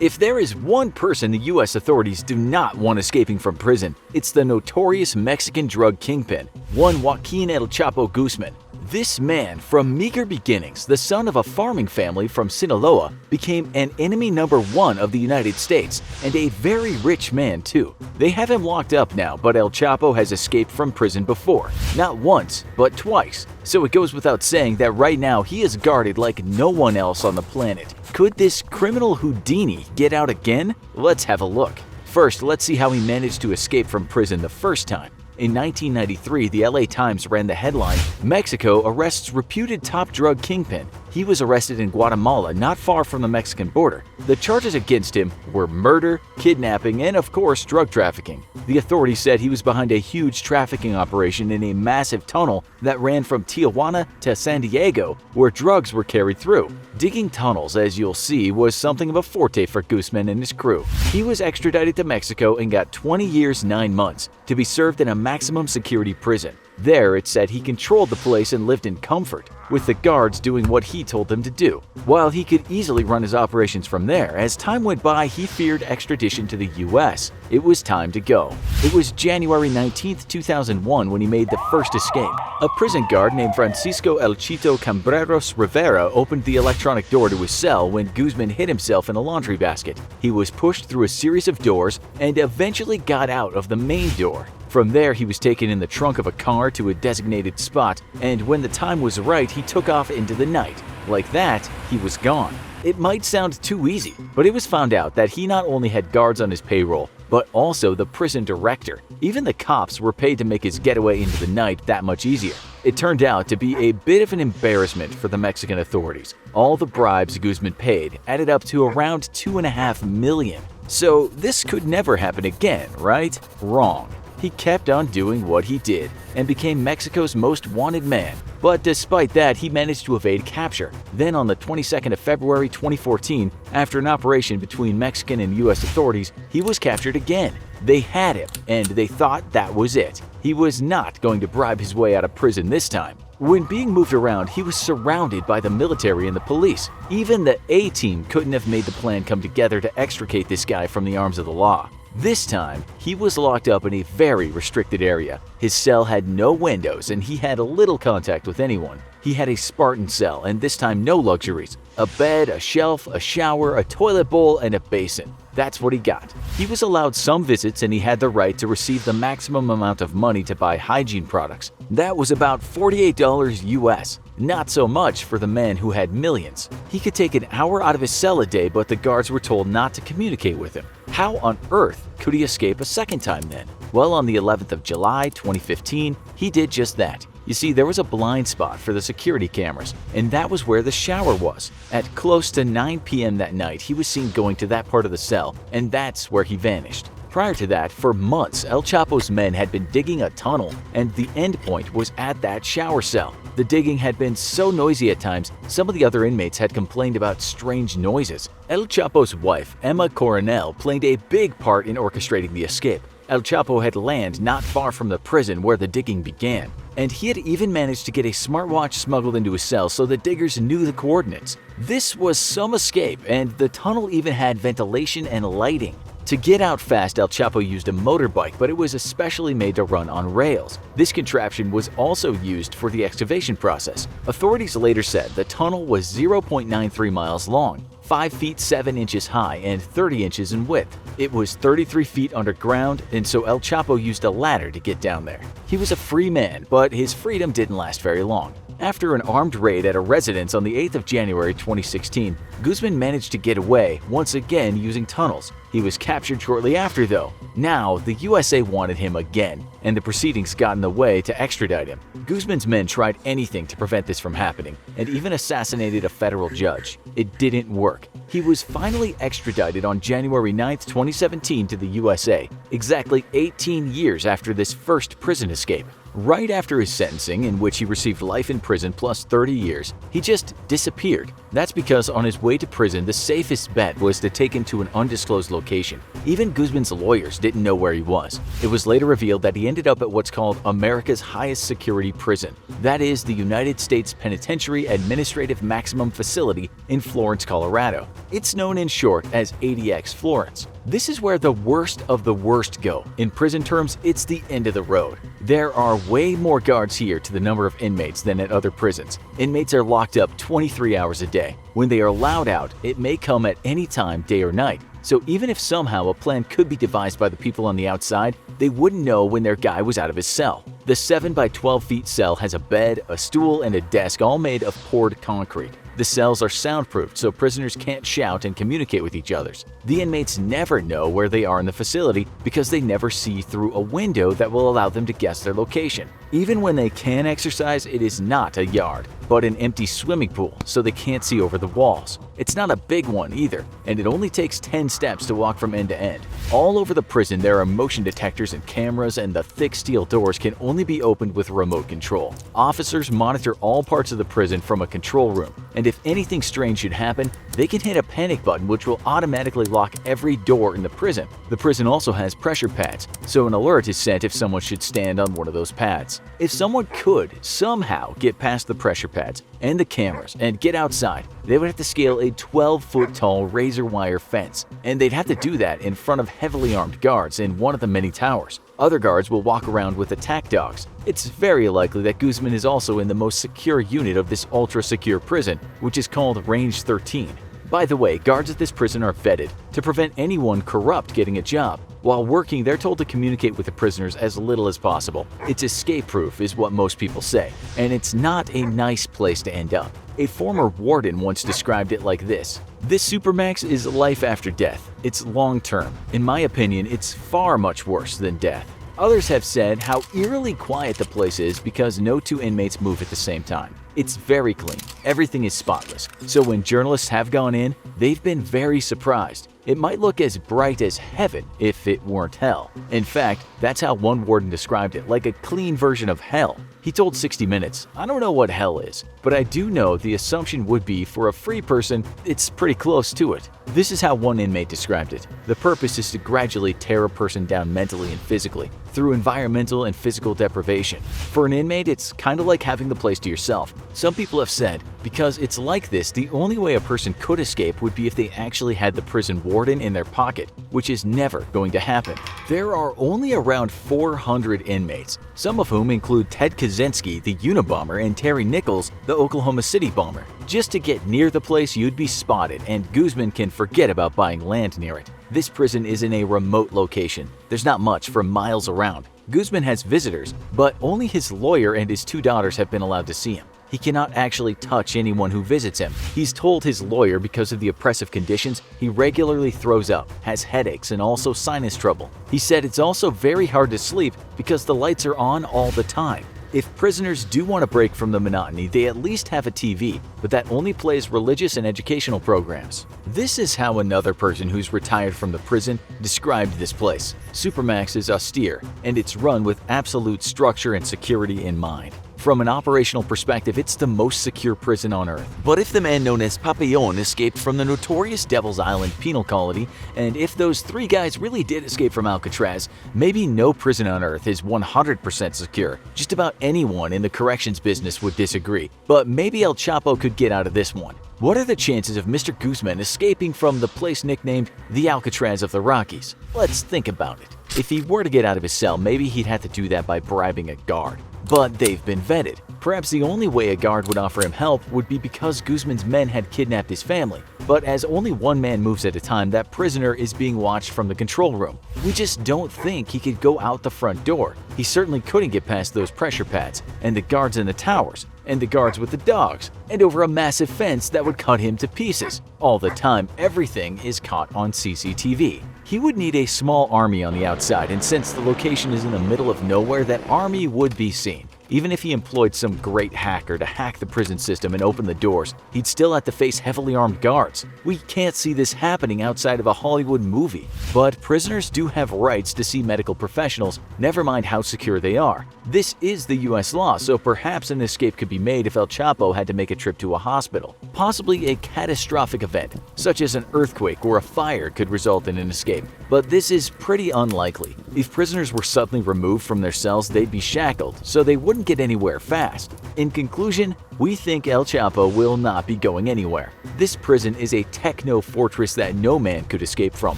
If there is one person the U.S. authorities do not want escaping from prison, it's the notorious Mexican drug kingpin, one Joaquin El Chapo Guzman. This man, from meager beginnings, the son of a farming family from Sinaloa, became an enemy number one of the United States, and a very rich man too. They have him locked up now, but El Chapo has escaped from prison before. Not once, but twice. So it goes without saying that right now he is guarded like no one else on the planet. Could this criminal Houdini get out again? Let's have a look. First, let's see how he managed to escape from prison the first time. In 1993, the LA Times ran the headline, "Mexico arrests reputed top drug kingpin." He was arrested in Guatemala, not far from the Mexican border. The charges against him were murder, kidnapping, and of course, drug trafficking. The authorities said he was behind a huge trafficking operation in a massive tunnel that ran from Tijuana to San Diego, where drugs were carried through. Digging tunnels, as you'll see, was something of a forte for Guzman and his crew. He was extradited to Mexico and got 20 years 9 months to be served in a maximum security prison. There, it said he controlled the place and lived in comfort, with the guards doing what he told them to do. While he could easily run his operations from there, as time went by, he feared extradition to the US. It was time to go. It was January 19, 2001 when he made the first escape. A prison guard named Francisco El Chito Cambreros Rivera opened the electronic door to his cell when Guzman hid himself in a laundry basket. He was pushed through a series of doors and eventually got out of the main door. From there, he was taken in the trunk of a car to a designated spot, and when the time was right, he took off into the night. Like that, he was gone. It might sound too easy, but it was found out that he not only had guards on his payroll, but also the prison director. Even the cops were paid to make his getaway into the night that much easier. It turned out to be a bit of an embarrassment for the Mexican authorities. All the bribes Guzman paid added up to around $2.5 million. So this could never happen again, right? Wrong. He kept on doing what he did and became Mexico's most wanted man. But despite that, he managed to evade capture. Then on the 22nd of February 2014, after an operation between Mexican and US authorities, he was captured again. They had him, and they thought that was it. He was not going to bribe his way out of prison this time. When being moved around, he was surrounded by the military and the police. Even the A-team couldn't have made the plan come together to extricate this guy from the arms of the law. This time, he was locked up in a very restricted area. His cell had no windows and he had little contact with anyone. He had a Spartan cell and this time no luxuries. A bed, a shelf, a shower, a toilet bowl, and a basin. That's what he got. He was allowed some visits and he had the right to receive the maximum amount of money to buy hygiene products. That was about $48 US. Not so much for the man who had millions. He could take an hour out of his cell a day, but the guards were told not to communicate with him. How on earth could he escape a second time then? Well, on the 11th of July 2015, he did just that. You see, there was a blind spot for the security cameras, and that was where the shower was. At close to 9 p.m. that night, he was seen going to that part of the cell, and that's where he vanished. Prior to that, for months, El Chapo's men had been digging a tunnel, and the end point was at that shower cell. The digging had been so noisy at times, some of the other inmates had complained about strange noises. El Chapo's wife, Emma Coronel, played a big part in orchestrating the escape. El Chapo had landed not far from the prison where the digging began, and he had even managed to get a smartwatch smuggled into his cell so the diggers knew the coordinates. This was some escape, and the tunnel even had ventilation and lighting. To get out fast, El Chapo used a motorbike, but it was especially made to run on rails. This contraption was also used for the excavation process. Authorities later said the tunnel was 0.93 miles long, 5 feet 7 inches high, and 30 inches in width. It was 33 feet underground, and so El Chapo used a ladder to get down there. He was a free man, but his freedom didn't last very long. After an armed raid at a residence on the 8th of January 2016, Guzman managed to get away, once again using tunnels. He was captured shortly after though. Now, the USA wanted him again, and the proceedings got in the way to extradite him. Guzman's men tried anything to prevent this from happening, and even assassinated a federal judge. It didn't work. He was finally extradited on January 9, 2017 to the USA, exactly 18 years after this first prison escape. Right after his sentencing, in which he received life in prison plus 30 years, he just disappeared. That's because on his way to prison, the safest bet was to take him to an undisclosed location. Even Guzman's lawyers didn't know where he was. It was later revealed that he ended up at what's called America's highest security prison. That is the United States Penitentiary Administrative Maximum Facility in Florence, Colorado. It's known in short as ADX Florence. This is where the worst of the worst go. In prison terms, it's the end of the road. There are way more guards here to the number of inmates than at other prisons. Inmates are locked up 23 hours a day. When they are allowed out, it may come at any time, day or night. So even if somehow a plan could be devised by the people on the outside, they wouldn't know when their guy was out of his cell. The 7 by 12 feet cell has a bed, a stool, and a desk all made of poured concrete. The cells are soundproofed so prisoners can't shout and communicate with each other. The inmates never know where they are in the facility because they never see through a window that will allow them to guess their location. Even when they can exercise, it is not a yard, but an empty swimming pool, so they can't see over the walls. It's not a big one either, and it only takes 10 steps to walk from end to end. All over the prison there are motion detectors and cameras, and the thick steel doors can only be opened with remote control. Officers monitor all parts of the prison from a control room, and if anything strange should happen, they can hit a panic button which will automatically lock every door in the prison. The prison also has pressure pads, so an alert is sent if someone should stand on one of those pads. If someone could somehow get past the pressure pads and the cameras and get outside, they would have to scale a 12-foot tall razor wire fence, and they'd have to do that in front of heavily armed guards in one of the many towers. Other guards will walk around with attack dogs. It's very likely that Guzman is also in the most secure unit of this ultra-secure prison, which is called Range 13. By the way, guards at this prison are vetted to prevent anyone corrupt getting a job. While working, they're told to communicate with the prisoners as little as possible. It's escape-proof is what most people say, and it's not a nice place to end up. A former warden once described it like this: "This Supermax is life after death. It's long-term. In my opinion, it's far much worse than death." Others have said how eerily quiet the place is because no two inmates move at the same time. It's very clean. Everything is spotless. So when journalists have gone in, they've been very surprised. It might look as bright as heaven if it weren't hell. In fact, that's how one warden described it, like a clean version of hell. He told 60 Minutes, "I don't know what hell is, but I do know the assumption would be for a free person, it's pretty close to it." This is how one inmate described it. The purpose is to gradually tear a person down mentally and physically through environmental and physical deprivation. For an inmate, it's kind of like having the place to yourself. Some people have said, because it's like this, the only way a person could escape would be if they actually had the prison warden in their pocket, which is never going to happen. There are only around 400 inmates, some of whom include Ted Kaczynski, the Unabomber, and Terry Nichols, the Oklahoma City bomber. Just to get near the place, you'd be spotted, and Guzman can forget about buying land near it. This prison is in a remote location. There's not much for miles around. Guzman has visitors, but only his lawyer and his 2 daughters have been allowed to see him. He cannot actually touch anyone who visits him. He's told his lawyer because of the oppressive conditions, he regularly throws up, has headaches, and also sinus trouble. He said it's also very hard to sleep because the lights are on all the time. If prisoners do want to break from the monotony, they at least have a TV, but that only plays religious and educational programs. This is how another person who's retired from the prison described this place. Supermax is austere, and it's run with absolute structure and security in mind. From an operational perspective, it's the most secure prison on Earth. But if the man known as Papillon escaped from the notorious Devil's Island penal colony, and if those 3 guys really did escape from Alcatraz, maybe no prison on Earth is 100% secure. Just about anyone in the corrections business would disagree, but maybe El Chapo could get out of this one. What are the chances of Mr. Guzman escaping from the place nicknamed the Alcatraz of the Rockies? Let's think about it. If he were to get out of his cell, maybe he'd have to do that by bribing a guard. But they've been vetted. Perhaps the only way a guard would offer him help would be because Guzman's men had kidnapped his family. But as only one man moves at a time, that prisoner is being watched from the control room. We just don't think he could go out the front door. He certainly couldn't get past those pressure pads, and the guards in the towers, and the guards with the dogs, and over a massive fence that would cut him to pieces. All the time, everything is caught on CCTV. He would need a small army on the outside, and since the location is in the middle of nowhere, that army would be seen. Even if he employed some great hacker to hack the prison system and open the doors, he'd still have to face heavily armed guards. We can't see this happening outside of a Hollywood movie. But prisoners do have rights to see medical professionals, never mind how secure they are. This is the US law, so perhaps an escape could be made if El Chapo had to make a trip to a hospital. Possibly a catastrophic event, such as an earthquake or a fire, could result in an escape. But this is pretty unlikely. If prisoners were suddenly removed from their cells, they'd be shackled, so they wouldn't get anywhere fast. In conclusion, we think El Chapo will not be going anywhere. This prison is a techno fortress that no man could escape from.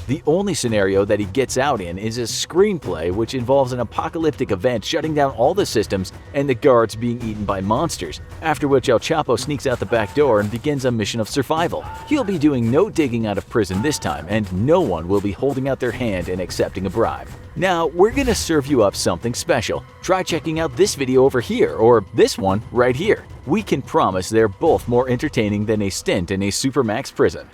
The only scenario that he gets out in is a screenplay which involves an apocalyptic event shutting down all the systems and the guards being eaten by monsters, after which El Chapo sneaks out the back door and begins a mission of survival. He'll be doing no digging out of prison this time, and no one will be holding out their hand and accepting a bribe. Now, we're gonna serve you up something special. Try checking out this video over here, or this one right here. We can promise they're both more entertaining than a stint in a Supermax prison.